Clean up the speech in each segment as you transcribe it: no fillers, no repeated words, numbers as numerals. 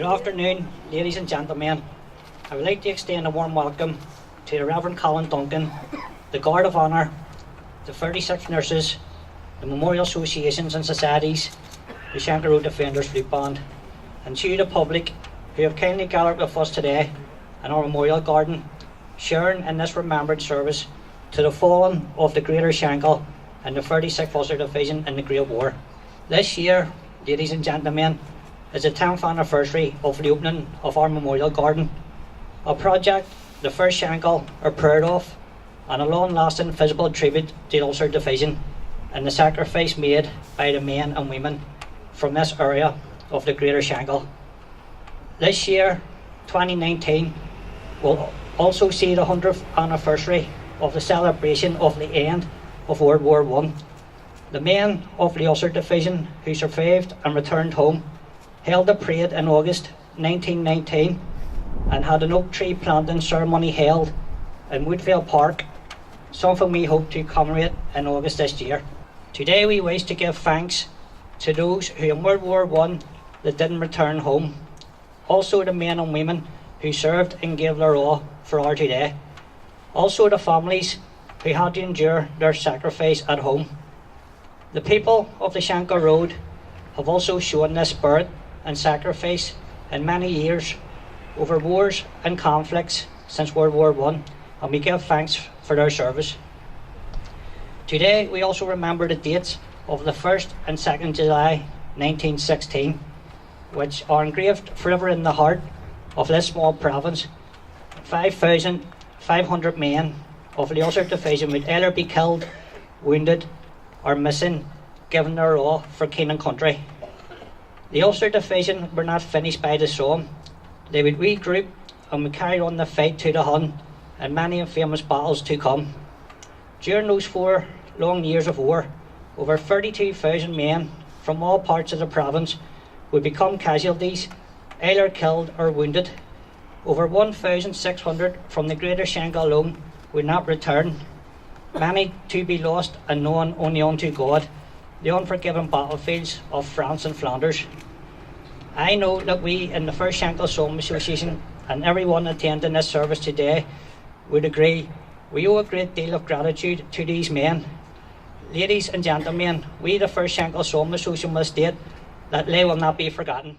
Good afternoon, ladies and gentlemen. I would like to extend a warm welcome to the Reverend Colin Duncan, the Guard of Honour, the 36 nurses, the Memorial Associations and Societies, the Shankill Road Defenders Flute Band, and to you the public who have kindly gathered with us today in our Memorial Garden, sharing in this remembrance service to the fallen of the Greater Shankill and the 36th Ulster Division in the Great War. This year, ladies and gentlemen, is the 10th anniversary of the opening of our Memorial Garden, a project the first Shankill are proud of, and a long-lasting visible tribute to the Ulster Division and the sacrifice made by the men and women from this area of the Greater Shankill. This year, 2019, will also see the 100th anniversary of the celebration of the end of World War I. The men of the Ulster Division who survived and returned home held a parade in August 1919 and had an oak tree planting ceremony held in Woodvale Park, something we hope to commemorate in August this year. Today we wish to give thanks to those who in World War I that didn't return home, also the men and women who served and gave their all for our today, also the families who had to endure their sacrifice at home. The people of the Shankill Road have also shown this spirit and sacrifice in many years over wars and conflicts since World War I, and we give thanks for their service. Today we also remember the dates of the 1st and 2nd July 1916, which are engraved forever in the heart of this small province. 5,500 men of the Ulster Division would either be killed, wounded or missing, giving their all for king and country. The Ulster Division were not finished by the Somme. They would regroup and would carry on the fight to the Hun and many infamous battles to come. During those 4 long years of war, over 32,000 men from all parts of the province would become casualties, either killed or wounded. Over 1,600 from the Greater Shankill alone would not return, many to be lost and known only unto God, the unforgiving battlefields of France and Flanders. I know that we in the 16th Somme Association and everyone attending this service today would agree we owe a great deal of gratitude to these men. Ladies and gentlemen, we the 16th Somme Association will state that they will not be forgotten.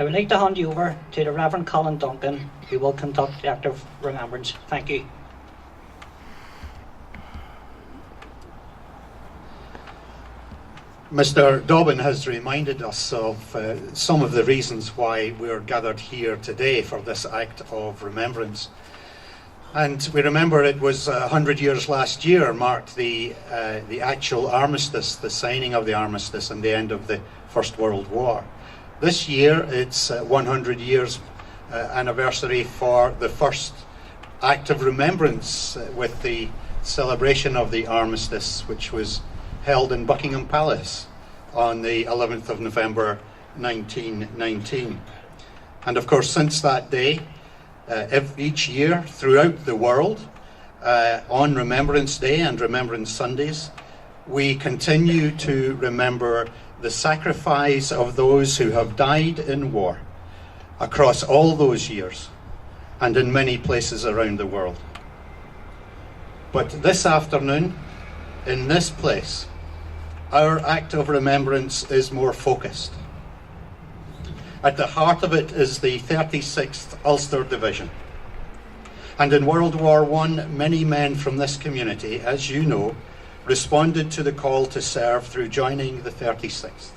I would like to hand you over to the Reverend Colin Duncan, who will conduct the act of remembrance. Thank you. Mr. Dobbin has reminded us of some of the reasons why we're gathered here today for this act of remembrance. And we remember it was 100 years last year marked the actual armistice, the signing of the armistice and the end of the First World War. This year it's 100 years anniversary for the first act of remembrance with the celebration of the armistice, which was held in Buckingham Palace on the 11th of November 1919. And of course, since that day, each year throughout the world, on Remembrance Day and Remembrance Sundays, we continue to remember the sacrifice of those who have died in war across all those years and in many places around the world. But this afternoon, in this place, our act of remembrance is more focused. At the heart of it is the 36th Ulster Division. And in World War I, many men from this community, as you know, responded to the call to serve through joining the 36th.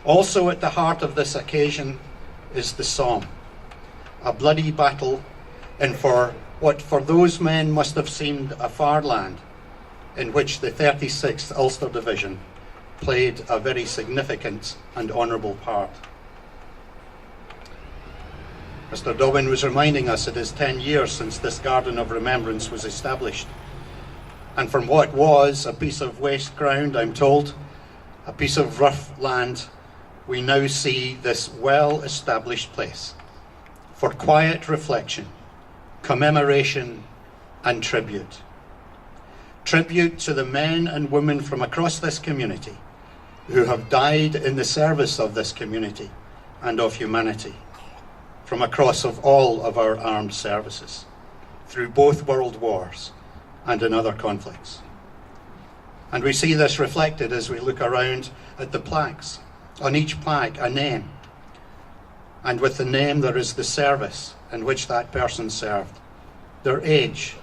Also at the heart of this occasion is the Somme, a bloody battle, and for what for those men must have seemed a far land, in which the 36th Ulster Division played a very significant and honourable part. Mr. Dobbin was reminding us it is 10 years since this Garden of Remembrance was established. And from what was a piece of waste ground, I'm told, a piece of rough land, we now see this well-established place for quiet reflection, commemoration and tribute. Tribute to the men and women from across this community who have died in the service of this community and of humanity, from across of all of our armed services, through both world wars and in other conflicts. And we see this reflected as we look around at the plaques. On each plaque, a name. And with the name there is the service in which that person served, their age,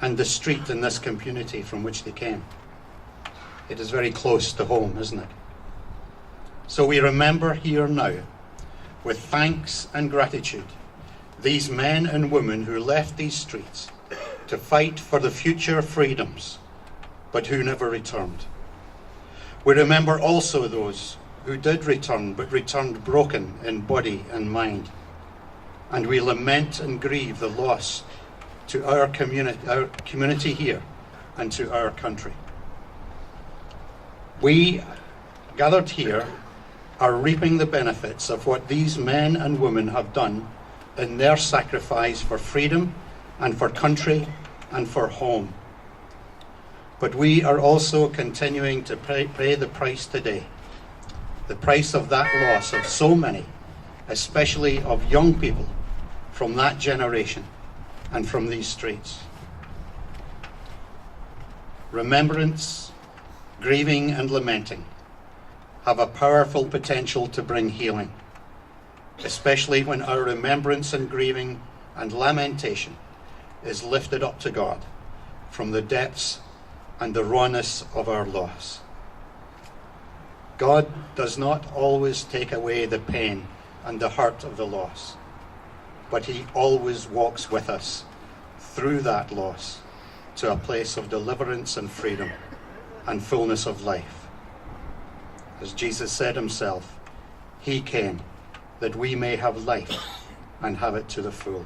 and the street in this community from which they came. It is very close to home, isn't it? So we remember here now, with thanks and gratitude, these men and women who left these streets to fight for the future freedoms, but who never returned. We remember also those who did return, but returned broken in body and mind. And we lament and grieve the loss to our community here and to our country. We, gathered here, are reaping the benefits of what these men and women have done in their sacrifice for freedom and for country and for home. But we are also continuing to pay the price today, the price of that loss of so many, especially of young people from that generation and from these streets. Remembrance, grieving and lamenting have a powerful potential to bring healing, especially when our remembrance and grieving and lamentation is lifted up to God from the depths and the rawness of our loss. God does not always take away the pain and the hurt of the loss, but he always walks with us through that loss to a place of deliverance and freedom and fullness of life. As Jesus said himself, he came that we may have life and have it to the full.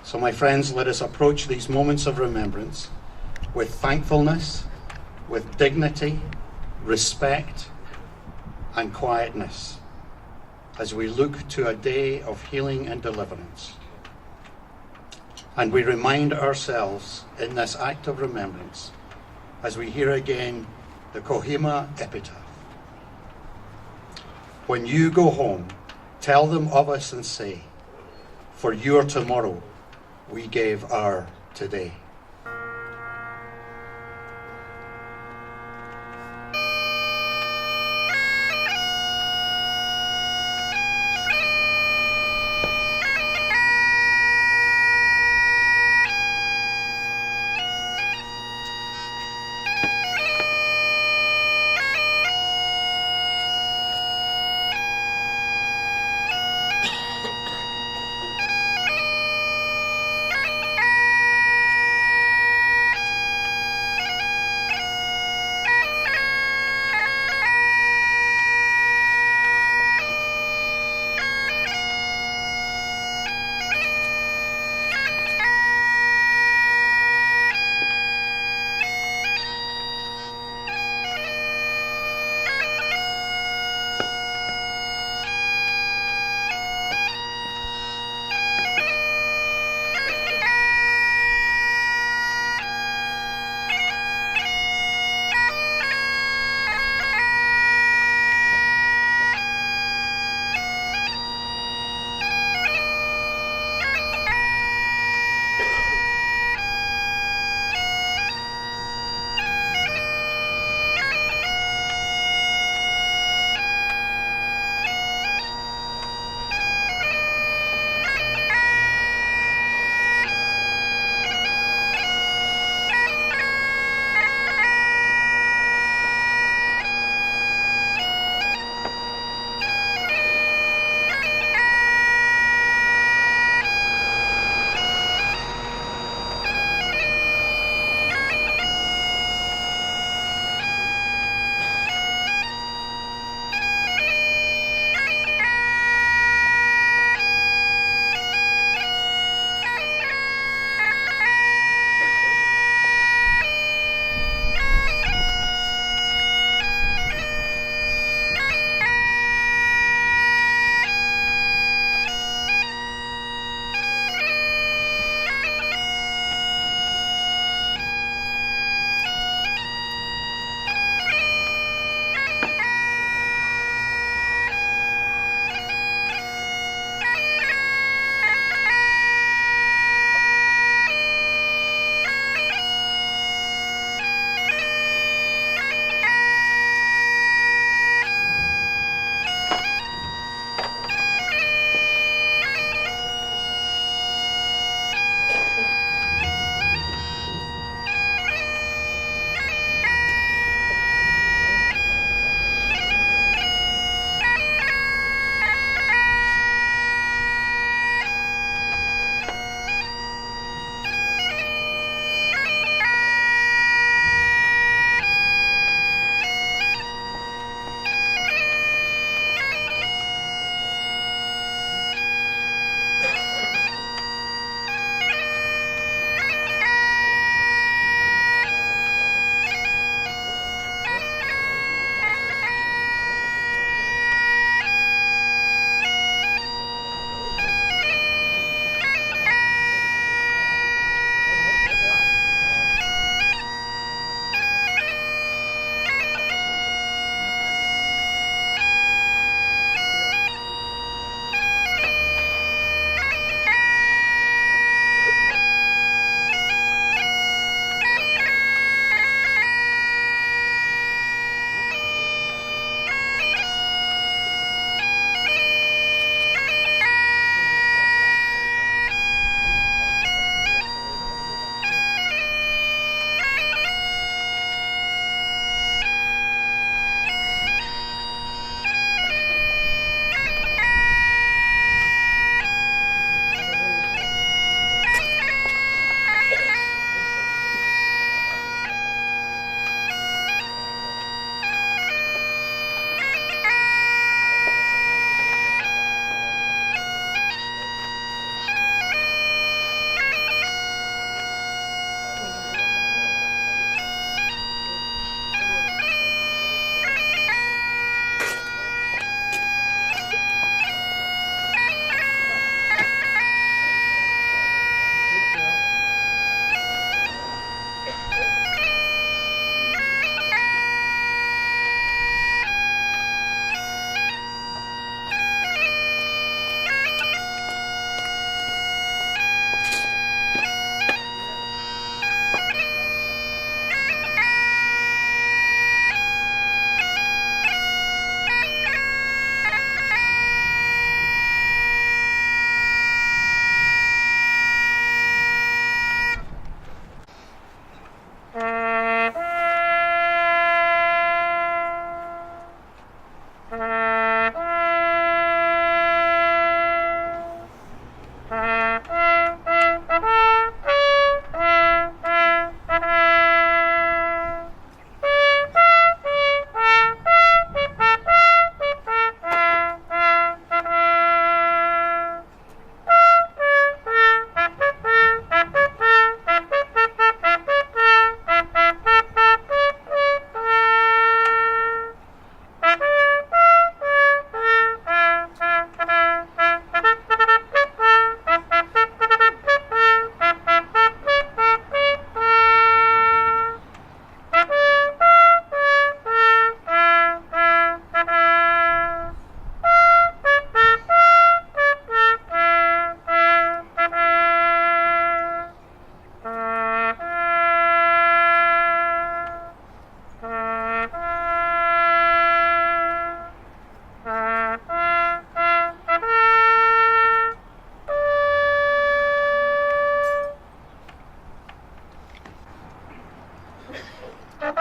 So my friends, let us approach these moments of remembrance with thankfulness, with dignity, respect and quietness, as we look to a day of healing and deliverance. And we remind ourselves in this act of remembrance, as we hear again the Kohima epitaph. When you go home, tell them of us and say, for your tomorrow we gave our today.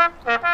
Thank you.